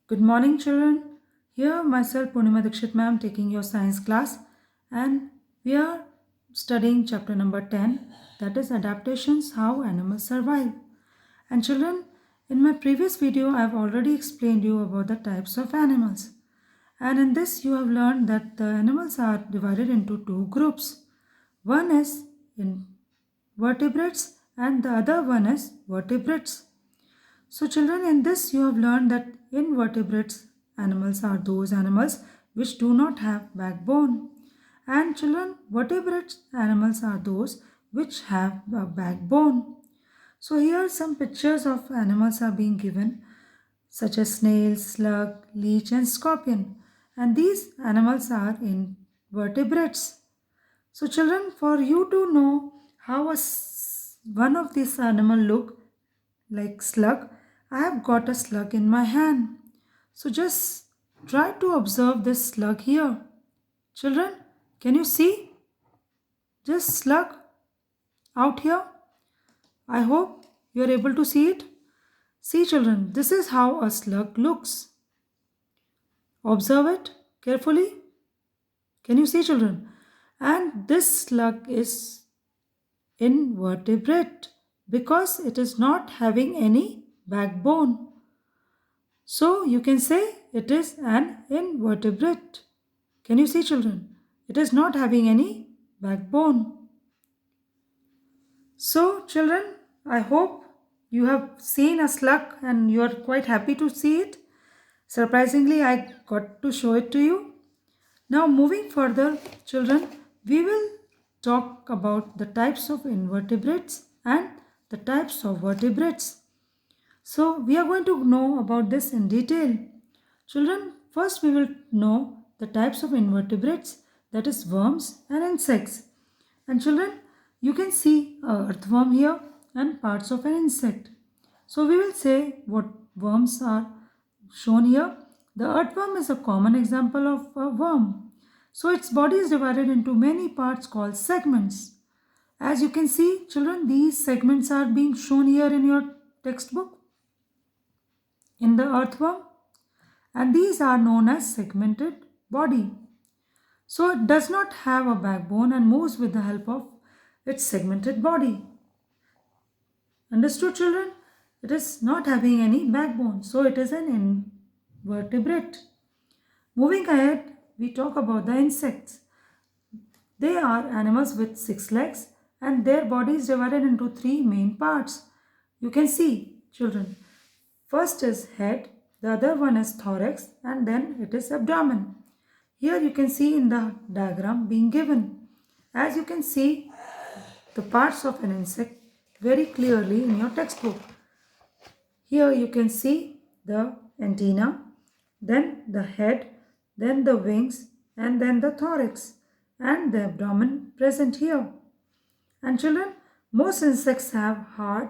Good morning, children. Here, myself, Purnima Dikshit ma'am, taking your science class, and we are studying chapter number 10, that is Adaptations How Animals Survive. And, children, in my previous video, I have already explained you about the types of animals. And in this, you have learned that the animals are divided into two groups. One is invertebrates, and the other one is vertebrates. So, children, in this you have learned that invertebrates animals are those animals which do not have backbone. And children, vertebrate animals are those which have a backbone. So, here some pictures of animals are being given, such as snail, slug, leech, and scorpion. And these animals are invertebrates. So, children, for you to know how one of these animal look like slug, I have got a slug in my hand. So just try to observe this slug here. Children, can you see this slug out here? I hope you are able to see it. See, children, this is how a slug looks. Observe it carefully. Can you see, children? And this slug is invertebrate because it is not having any backbone. So you can say it is an invertebrate. Can you see, children? It is not having any backbone. So, children, I hope you have seen a slug and you are quite happy to see it. Surprisingly, I got to show it to you. Now, moving further, children, we will talk about the types of invertebrates and the types of vertebrates. So, we are going to know about this in detail. Children, first we will know the types of invertebrates, that is worms and insects. And children, you can see a earthworm here and parts of an insect. So we will say what worms are shown here. The earthworm is a common example of a worm. So its body is divided into many parts called segments. As you can see, children, these segments are being shown here in your textbook in the earthworm, and these are known as segmented body. So it does not have a backbone and moves with the help of its segmented body. Understood, children? It is not having any backbone, so it is an invertebrate. Moving ahead, we talk about the insects. They are animals with 6 legs and their body is divided into three main parts. You can see, children. First is head, the other one is thorax, and then it is abdomen. Here you can see in the diagram being given. As you can see the parts of an insect very clearly in your textbook. Here you can see the antenna, then the head, then the wings, and then the thorax and the abdomen present here. And children, most insects have hard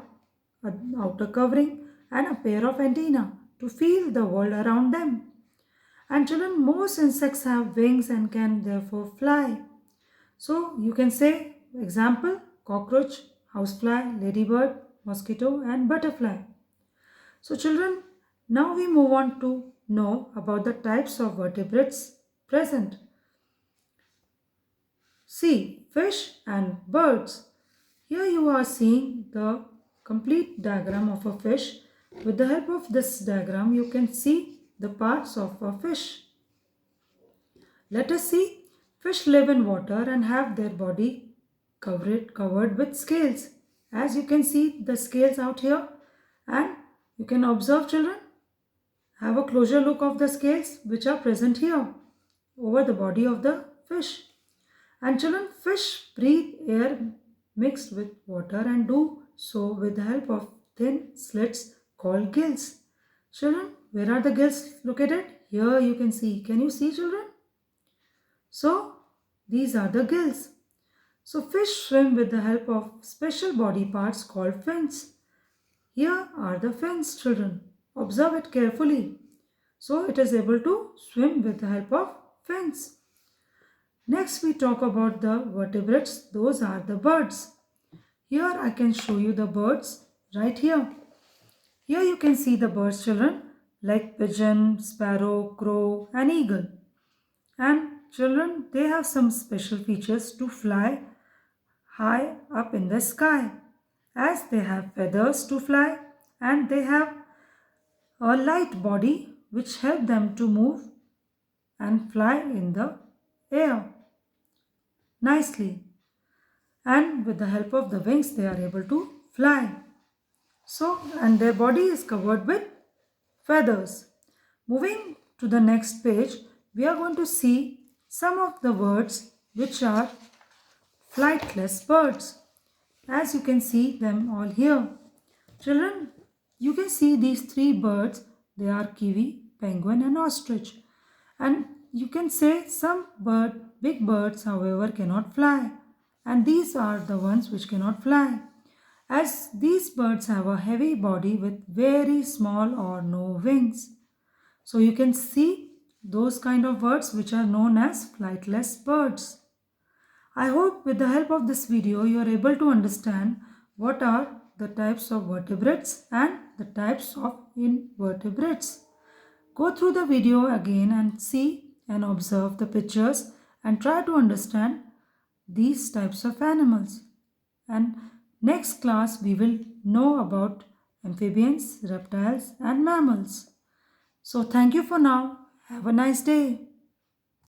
outer covering and a pair of antennae to feel the world around them. And children, most insects have wings and can therefore fly. So you can say example cockroach, housefly, ladybird, mosquito and butterfly. So children, now we move on to know about the types of vertebrates present. See, fish and birds. Here you are seeing the complete diagram of a fish. With the help of this diagram, you can see the parts of a fish. Let us see. Fish live in water and have their body covered with scales. As you can see the scales out here, and you can observe, children, have a closer look of the scales which are present here over the body of the fish. And children, fish breathe air mixed with water and do so with the help of thin slits called gills. Children, where are the gills located? Here you can see. Can you see, children? So, these are the gills. So, fish swim with the help of special body parts called fins. Here are the fins, children. Observe it carefully. So, it is able to swim with the help of fins. Next, we talk about the vertebrates. Those are the birds. Here I can show you the birds right here. Here you can see the birds, children. like pigeon, sparrow, crow, and eagle. And children, they have some special features to fly high up in the sky, as they have feathers to fly and they have a light body which help them to move and fly in the air nicely. And with the help of the wings, they are able to fly. So, and their body is covered with feathers. Moving to the next page, we are going to see some of the words which are flightless birds. As you can see them all here. Children, you can see these three birds. They are kiwi, penguin and ostrich. And you can say some big birds however cannot fly. And these are the ones which cannot fly. As these birds have a heavy body with very small or no wings. So you can see those kind of birds which are known as flightless birds. I hope with the help of this video you are able to understand what are the types of vertebrates and the types of invertebrates. Go through the video again and see and observe the pictures and try to understand these types of animals. And next class we will know about amphibians, reptiles and mammals. So thank you for now. Have a nice day.